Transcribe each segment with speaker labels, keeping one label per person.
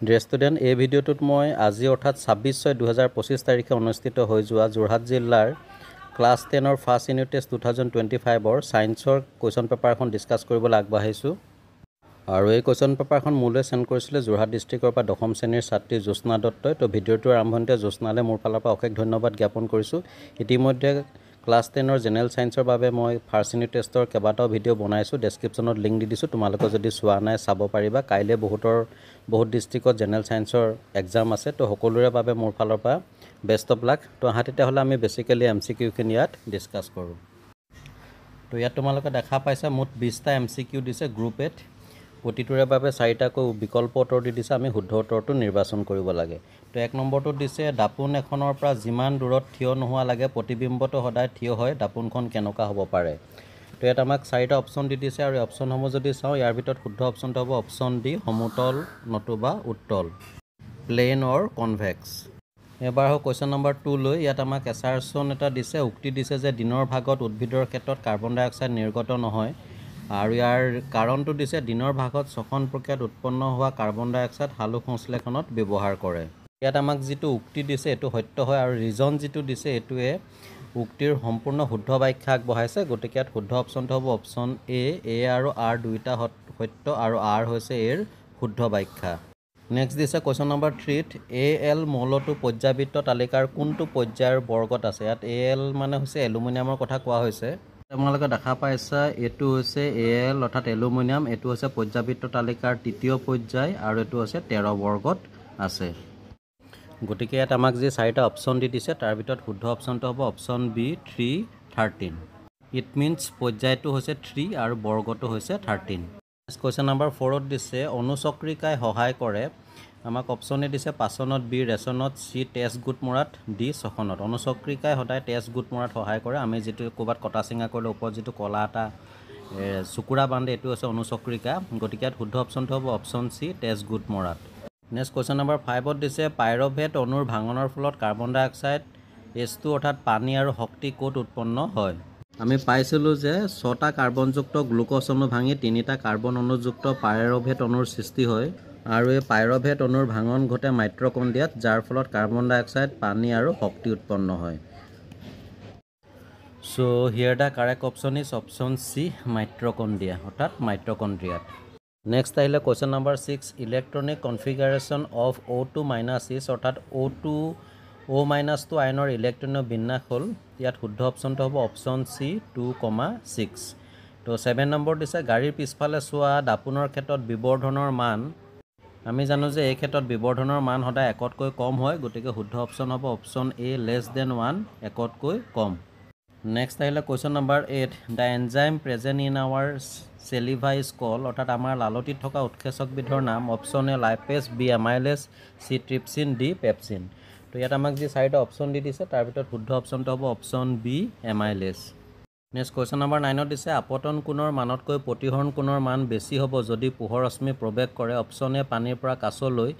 Speaker 1: Dear student, এই ভিডিঅ'টোত মই আজি অৰ্থাৎ 26/6/2025 তাৰিখে অনুষ্ঠিত হৈ যোৱা যোৰহাট জিলাৰ ক্লাছ 10ৰ ফাৰ্ষ্ট ইউনিট টেষ্ট 2025ৰ ছায়েন্সৰ কুৱেশ্যন পেপাৰখন ডিছকাছ কৰিবলৈ আগবাঢ়িছোঁ। আৰু এই কুৱেশ্যন পেপাৰখন মোলৈ চেণ্ড কৰিছিলে যোৰহাট ডিষ্ট্ৰিক্টৰ পৰা 10ম শ্ৰেণীৰ ছাত্ৰী জ্যোৎস্না দত্তই। তো ভিডিঅ'টোৰ আৰম্ভণিতে জ্যোৎস্নালৈ মোৰ ফালৰ পৰা অশেষ ধন্যবাদ জ্ঞাপন কৰিছোঁ। ইতিমধ্যে ক্লাছ 10ৰ জেনেৰেল ছায়েন্সৰ বাবে মই ফাৰ্ষ্ট ইউনিট টেষ্টৰ কেইবাটাও ভিডিঅ' বনাইছোঁ। ডেছক্ৰিপশ্যনত লিংক দি দিছোঁ, তোমালোকে যদি চোৱা নাই চাব পাৰিবা। কাইলৈ বহুত ডিষ্ট্ৰিক্টত জেনেৰেল ছায়েন্সৰ এক্সাম আছে। তো সকলোৰে বাবে মোৰ ফালৰ পৰা বেষ্ট অফ লাক। তো আহা তেতিয়াহ'লে আমি বেছিকেলি MCQখিনি ইয়াত ডিছকাছ কৰোঁ। তো ইয়াত তোমালোকে দেখা পাইছা মুঠ 20টা MCQ দিছে গ্ৰুপ এত। প্ৰতিটোৰে বাবে 4টাকৈ বিকল্প উত্তৰ দি দিছে, আমি শুদ্ধ উত্তৰটো নিৰ্বাচন কৰিব লাগে। তো 1 নম্বৰটোত দিছে দাপোন এখনৰ পৰা যিমান দূৰত থিয় নোহোৱা লাগে প্ৰতিবিম্বটো সদায় থিয় হয়, দাপোনখন কেনেকুৱা হ'ব পাৰে। তো ইয়াত আমাক 4টা অপশ্যন দি দিছে আৰু এই অপশ্যনসমূহ যদি চাওঁ ইয়াৰ ভিতৰত শুদ্ধ অপশ্যনটো হ'ব অপশ্যন ডি, সমতল নতুবা উত্তল, প্লেন অৰ কনভেক্স। এবাৰ হওক কুৱেশ্যন নম্বৰ 2 লৈ। ইয়াত আমাক এছাৰশ্যন এটা দিছে, উক্তি দিছে যে দিনৰ ভাগত উদ্ভিদৰ ক্ষেত্ৰত কাৰ্বন ডাই অক্সাইড নিৰ্গত নহয়। আৰু ইয়াৰ কাৰণটো দিছে দিনৰ ভাগত শ্বসন প্ৰক্ৰিয়াত উৎপন্ন হোৱা কাৰ্বন ডাই অক্সাইড সালোক সংশ্লেষণত ব্যৱহাৰ কৰে। ইয়াত আমাক যিটো উক্তি দিছে এইটো সত্য হয়, আৰু ৰিজন যিটো দিছে এইটোৱে উক্তিৰ সম্পূৰ্ণ শুদ্ধ ব্যাখ্যা আগবঢ়াইছে। গতিকে ইয়াত শুদ্ধ অপশ্যনটো হ'ব অপশ্যন এ আৰু আৰ দুয়োটা সত্য, আৰু আৰ হৈছে এৰ শুদ্ধ ব্যাখ্যা। নেক্সট দিছে কুৱেশ্যন নম্বৰ 3ত AL মৌলটো পৰ্যাবৃত্ত তালিকাৰ কোনটো পৰ্যায়ৰ বৰ্গত আছে। ইয়াত AL মানে হৈছে এলুমিনিয়ামৰ কথা কোৱা হৈছে। তোমালোকে দেখা পাইছা এইটো হৈছে AL অৰ্থাৎ এলুমিনিয়াম, এইটো হৈছে পৰ্যাবৃত্ত তালিকাৰ 3য় পৰ্যায়, আৰু এইটো হৈছে 13 বৰ্গত আছে। গতিকে ইয়াত আমাক যি 4টা অপশ্যন দি দিছে তাৰ ভিতৰত শুদ্ধ অপশ্যনটো হ'ব অপশ্যন বি 313। ইট মিনছ পৰ্যায়টো হৈছে 3 আৰু বৰ্গটো হৈছে 13। কুৱেশ্যন নম্বৰ 4ত দিছে অনুচক্ৰিকাই সহায় কৰে। আমাক অপশ্যনে দিছে পাচনত বি ৰেচনত, চি তেজ গোট মৰাত, ডি শ্বসনত। অনুচক্ৰিকাই সদায় তেজ গোট মৰাত সহায় কৰে। আমি যিটো ক'ৰবাত কটা চিঙা কৰিলে ওপৰত যিটো কলা এটা চুকুৰা বান্ধে এইটো হৈছে অনুচক্ৰিকা। গতিকে ইয়াত শুদ্ধ অপশ্যনটো হ'ব অপশ্যন চি তেজ গোট মৰাত। নেক্সট কুৱেশ্যন নম্বৰ 5ত দিছে পাইৰভেট অণুৰ ভাঙনৰ ফলত কাৰ্বন ডাই অক্সাইড H2 অৰ্থাৎ পানী আৰু শক্তি ক'ত উৎপন্ন হয়। আমি পাইছিলোঁ যে 6টা কাৰ্বনযুক্ত গ্লুক'জ অণু ভাঙি 3টা কাৰ্বন অণুযুক্ত পাইৰভেট অণুৰ সৃষ্টি হয়, আৰু এই পাইৰভেট অণুৰ ভাঙন ঘটে মাইট্ৰকণ্ড্ৰিয়াত, যাৰ ফলত কাৰ্বন ডাই অক্সাইড পানী আৰু শক্তি উৎপন্ন হয়। So here the correct option is option C, mitochondria অৰ্থাৎ মাইট্ৰকণ্ড্ৰিয়াত। নেক্সট আহিলে question number 6 electronic configuration of O2- অৰ্থাৎ O- আয়নৰ ইলেক্ট্ৰনীয় বিন্যাস হ'ল। ইয়াত শুদ্ধ অপশ্যনটো হ'ব অপশ্যন চি 2,6। তো 7 নম্বৰ দিছে গাড়ীৰ পিছফালে চোৱা দাপোনৰ ক্ষেত্ৰত বিবৰ্ধনৰ মান। আমি জানো যে এই ক্ষেত্ৰত বিবৰ্ধনৰ মান সদায় 1তকৈ কম হয়। গতিকে শুদ্ধ অপশ্যন হ'ব অপশ্যন এ <1, 1তকৈ কম। নেক্সট আহিলে question number 8 the enzyme present in our saliva is called, অৰ্থাৎ আমাৰ লালটিত থকা উৎসেচকবিধৰ নাম। Option A lipase, B amylase, C trypsin, D pepsin. তো ইয়াত আমাক যি 4টা অপশ্যন দি দিছে তাৰ ভিতৰত শুদ্ধ অপশ্যনটো হ'ব option B amylase. Next question number 9ত দিছে আপতন কোণৰ মানতকৈ প্ৰতিহৰণ কোণৰ মান বেছি হ'ব যদি পোহৰ ৰশ্মি প্ৰৱেশ কৰে। অপশ্যন এ পানীৰ পৰা কাছলৈ,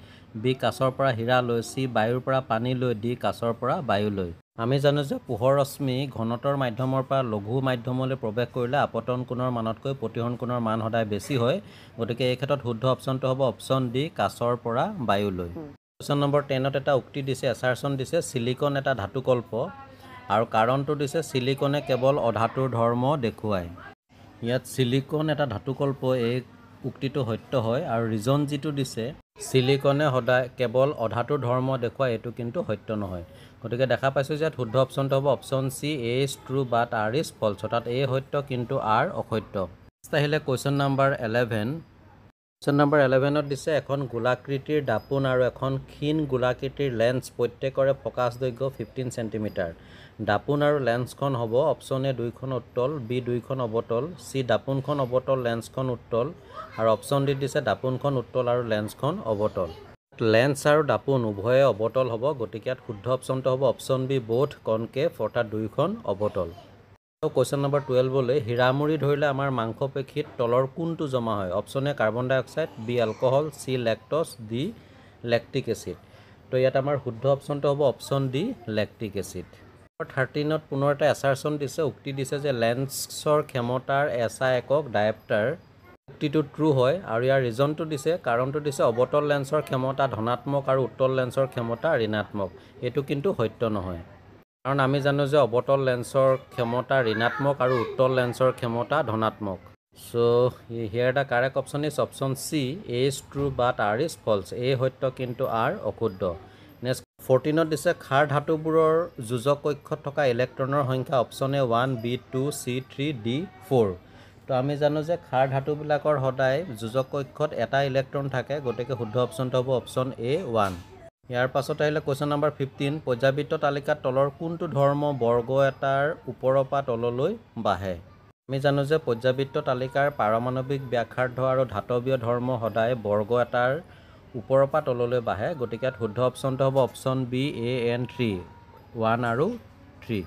Speaker 1: বি কাছৰ পৰা হীৰালৈ, চি বায়ুৰ পৰা পানীলৈ, ডি কাছৰ পৰা বায়ুলৈ। আমি জানো যে পোহৰ ৰশ্মি ঘনতৰ মাধ্যমৰ পৰা লঘু মাধ্যমলৈ প্ৰৱেশ কৰিলে আপতন কোণৰ মানতকৈ প্ৰতিহৰণ কোণৰ মান সদায় বেছি হয়। গতিকে এই ক্ষেত্ৰত শুদ্ধ অপশ্যনটো হ'ব অপশ্যন ডি কাছৰ পৰা বায়ুলৈ। কুৱেশ্যন নম্বৰ 10ত এটা উক্তি দিছে, এছাৰশ্যন দিছে চিলিকন এটা ধাতুকল্প, আৰু কাৰণটো দিছে চিলিকনে কেৱল অধাতুৰ ধৰ্ম দেখুৱায়। ইয়াত চিলিকন এটা ধাতুকল্প এই উক্তিটো সত্য হয়, আৰু ৰিজন যিটো দিছে চিলিকনে সদায় কেৱল অধাতুৰ ধৰ্ম দেখুৱায় এইটো কিন্তু সত্য নহয়। গতিকে দেখা পাইছোঁ যে ইয়াত শুদ্ধ অপশ্যনটো হ'ব option C A is true but R is false, অৰ্থাৎ এ সত্য কিন্তু আৰ অসত্য। নেক্সট আহিলে কুৱেশ্যন নম্বৰ 11। কুৱেশ্যন নম্বৰ 11ত দিছে এখন গোলাকৃতিৰ দাপোন আৰু এখন ক্ষীণ গোলাকৃতিৰ লেন্স প্ৰত্যেকৰে ফকাছ দৈৰ্ঘ্য 15 চেণ্টিমিটাৰ। দাপোন আৰু লেন্সখন হ'ব অপশ্যন এ দুইখন উত্তল, বি দুইখন অৱতল, চি দাপোনখন অৱতল লেন্সখন উত্তল, আৰু অপশ্যন ডি দিছে দাপোনখন উত্তল আৰু লেন্সখন অৱতল। লেন্স আৰু দাপোন উভয়ে অৱতল হ'ব। গতিকে ইয়াত শুদ্ধ অপশ্যনটো হ'ব অপশ্যন বি বোথ কনকেভ, অৰ্থাৎ দুইখন অৱতল। কুৱেশ্যন নম্বৰ 12লৈ হীৰামুৰি ধৰিলে আমাৰ মাংসপেশীত তলৰ কোনটো জমা হয়। Option A carbon dioxide, B alcohol, C lactose, D lactic acid. তো ইয়াত আমাৰ শুদ্ধ অপশ্যনটো হ'ব অপশ্যন ডি লেক্টিক এচিড। 13ত পুনৰ এটা এছাৰশ্যন দিছে, উক্তি দিছে যে লেন্সৰ ক্ষমতাৰ SI একক ডায়েপ্টাৰ। যুক্তিটো ট্ৰু হয় আৰু ইয়াৰ ৰিজনটো দিছে কাৰণটো দিছে অৱতল লেন্সৰ ক্ষমতা ধনাত্মক আৰু উত্তল লেন্সৰ ক্ষমতা ঋণাত্মক এইটো কিন্তু সত্য নহয় কাৰণ আমি জানো যে অৱতল লেন্সৰ ক্ষমতা ঋণাত্মক আৰু উত্তল লেন্সৰ ক্ষমতা ধনাত্মক so here the correct option is option C A is true but R is false A সত্য কিন্তু R অশুদ্ধ next 14 দিছে ক্ষাৰ ধাতুবোৰৰ যোজক কক্ষত থকা ইলেক্ট্ৰনৰ সংখ্যা option A 1 B 2 C 3 D 4 তো আমি জানো যে ক্ষাৰ ধাতুবিলাকৰ সদায় যোজক কক্ষত এটা ইলেক্ট্ৰন থাকে গতিকে শুদ্ধ অপচনটো হ'ব অপচন A 1 ইয়াৰ পাছত আহিলে কোৱেশ্চন নম্বৰ 15 পৰ্যাবৃত্ত তালিকাত তলৰ কোনটো ধৰ্ম বৰ্গ এটাৰ ওপৰৰ পৰা তললৈ বাঢ়ে আমি জানো যে পৰ্যাবৃত্ত তালিকাৰ পাৰমাণৱিক ব্যাসাৰ্ধ আৰু ধাতৱীয় ধৰ্ম সদায় বৰ্গ এটাৰ ওপৰৰ পৰা তললৈ বাঢ়ে গতিকে শুদ্ধ অপচনটো হ'ব অপচন বি এ এন 3 1 আৰু 3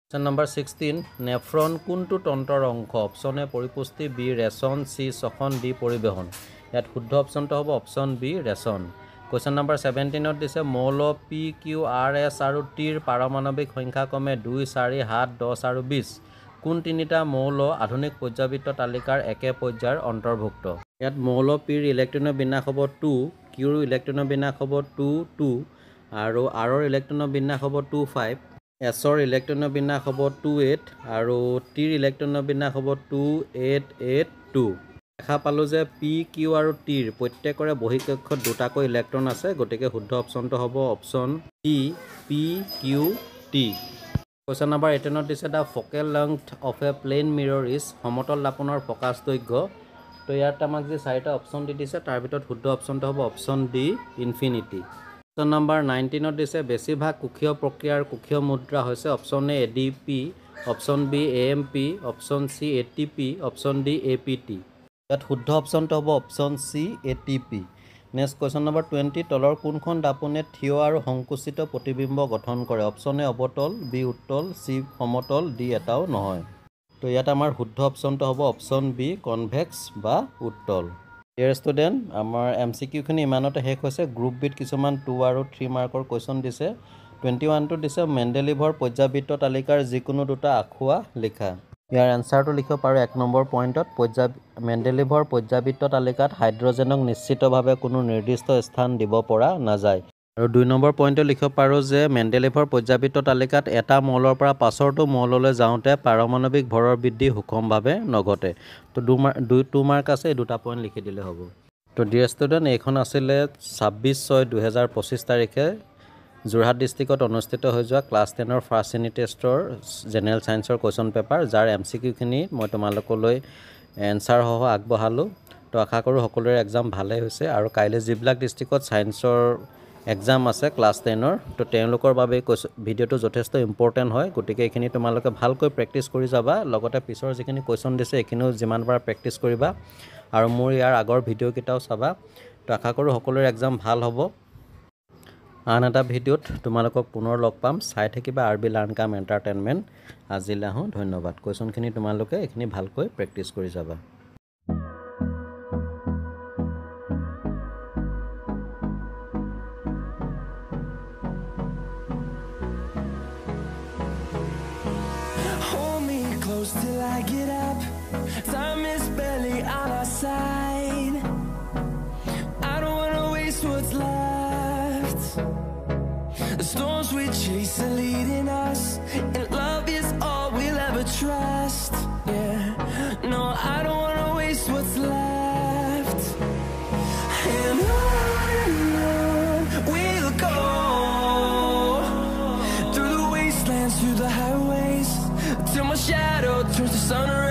Speaker 1: কোৱেশ্চন নম্বৰ 16 নেফ্ৰন কোনটো তন্ত্ৰৰ অংশ অপচন এ পৰিপুষ্টি বি ৰেচন চি শ্বসন ডি পৰিবহন ইয়াত শুদ্ধ অপচনটো হ'ব অপচন বি ৰেচন কোৱেশ্চন নম্বৰ 17 দিছে মৌল পি কিউ আৰ এছ আৰু টিৰ পাৰমাণৱিক সংখ্যা ক্ৰমে 2 4 7 10 আৰু 20 কোন তিনিটা মৌল আধুনিক পৰ্যাবৃত্ত তালিকাৰ একে পৰ্যায়ৰ অন্তৰ্ভুক্ত ইয়াত মৌল পিৰ ইলেক্ট্ৰনৰ বিন্যাস হ'ব 2 কিউৰ ইলেক্ট্ৰনৰ বিন্যাস হ'ব 2 2 আৰু আৰৰ ইলেক্ট্ৰনৰ বিন্যাস হ'ব 2 5 এছৰ ইলেক্ট্ৰনৰ বিন্যাস হ'ব 2 8 আৰু টিৰ ইলেক্ট্ৰনৰ বিন্যাস হ'ব 2 8 8 2 দেখা পালো যে পি কিউ আৰু টিৰ প্ৰত্যেকৰে বহিকক্ষত দুটাকৈ ইলেক্ট্ৰন আছে গতিকে শুদ্ধ অপচনটো হ'ব option D P Q T question number 18 দিছে the focal length of a plane mirror is সমতল দাপনৰ প্ৰকাশ দৈৰ্ঘ্য তো ইয়াত আমাক যে চাৰিটা অপচন দি দিছে তাৰ ভিতৰত শুদ্ধ অপচনটো হ'ব option D infinity question number 19 দিছে বেছিভাগ কোষীয় প্ৰক্ৰিয়াৰ কোষীয় মুদ্ৰা হৈছে option A ADP option B AMP option C ATP option D APT ইয়াত শুদ্ধ অপচনটো হ'ব option C ATP next question number 20 তলৰ কোনখন দাপনে থিয় আৰু সংকুচিত প্ৰতিবিম্ব গঠন কৰে অপচন এ অৱতল বি উত্তল চি সমতল ডি এটাও নহয় তো ইয়াত আমাৰ শুদ্ধ অপচনটো হ'ব অপচন বি কনভেক্স বা উত্তল ডিয়াৰ ষ্টুডেণ্ট আমাৰ এমচিকিউখিনি ইমানতে শেষ হৈছে গ্ৰুপ বিত কিছুমান 2 আৰু 3 মাৰ্কৰ কুৱেশ্যন দিছে 21টো দিছে মেণ্ডেলিভৰ পৰ্যাবৃত্ত তালিকাৰ যিকোনো দুটা আখুৱা লিখা ইয়াৰ এনসাৰটো লিখিব পাৰো 1 নম্বৰ পইণ্টত মেণ্ডেলিভৰ পৰ্যাবৃত্ত তালিকাত হাইড্ৰজেনক নিশ্চিতভাৱে কোনো নিৰ্দিষ্ট স্থান দিব পৰা নাযায় আৰু 2 নম্বৰ পইণ্টত লিখিব পাৰো যে মেণ্ডেলিভৰ পৰ্যাবৃত্ত তালিকাত এটা মৌলৰ পৰা পাছৰটো মৌললৈ যাওঁতে পাৰমাণৱিক ভৰৰ বৃদ্ধি সুষমভাৱে নঘটে তো 2 মাৰ্ক আছে এই দুটা পইণ্ট লিখি দিলে হ'ব তো ডিয়াৰ ষ্টুডেণ্ট এইখন আছিলে 26/6/2025 তাৰিখে যোৰহাট ডিষ্ট্ৰিক্টত অনুষ্ঠিত হৈ যোৱা ক্লাছ 10ৰ ফাৰ্ষ্ট ইউনিট টেষ্টৰ জেনেৰেল সায়েন্সৰ কোৱেশ্চন পেপাৰ যাৰ এমচিকিউখিনি মই তোমালোকলৈ এনসাৰ সহ আগবঢ়ালোঁ তো আশা কৰোঁ সকলোৰে এক্সাম ভালেই হৈছে আৰু কাইলৈ যিবিলাক ডিষ্ট্ৰিক্টত সায়েন্সৰ এক্সাম আছে ক্লাছ 10ৰ তো তেওঁলোকৰ বাবে ভিডিঅ'টো যথেষ্ট ইম্পৰ্টেণ্ট হয় গতিকে এইখিনি তোমালোকে ভালকৈ প্ৰেক্টিছ কৰি যাবা লগতে পিছৰ যিখিনি কুৱেশ্যন দিছে এইখিনিও যিমান পাৰা প্ৰেক্টিছ কৰিবা আৰু মোৰ ইয়াৰ আগৰ ভিডিঅ'কেইটাও চাবা তো আশা কৰোঁ সকলোৰে এক্সাম ভাল হ'ব আন এটা ভিডিঅ'ত তোমালোকক পুনৰ লগ পাম চাই থাকিবা আৰবি লাৰ্ণ কাম এণ্টাৰটেইনমেণ্ট আজিলৈ আহোঁ ধন্যবাদ কুৱেশ্যনখিনি তোমালোকে এইখিনি ভালকৈ প্ৰেক্টিছ কৰি যাবা
Speaker 2: Till I get up, time is barely on our side. I don't wanna waste what's left. The storms we chase are leading us, and love is all we'll ever trust. Yeah, no, I don't wanna waste what's left. And on we'll go, through the wastelands, through the highways, till my shadow turns to sun rays.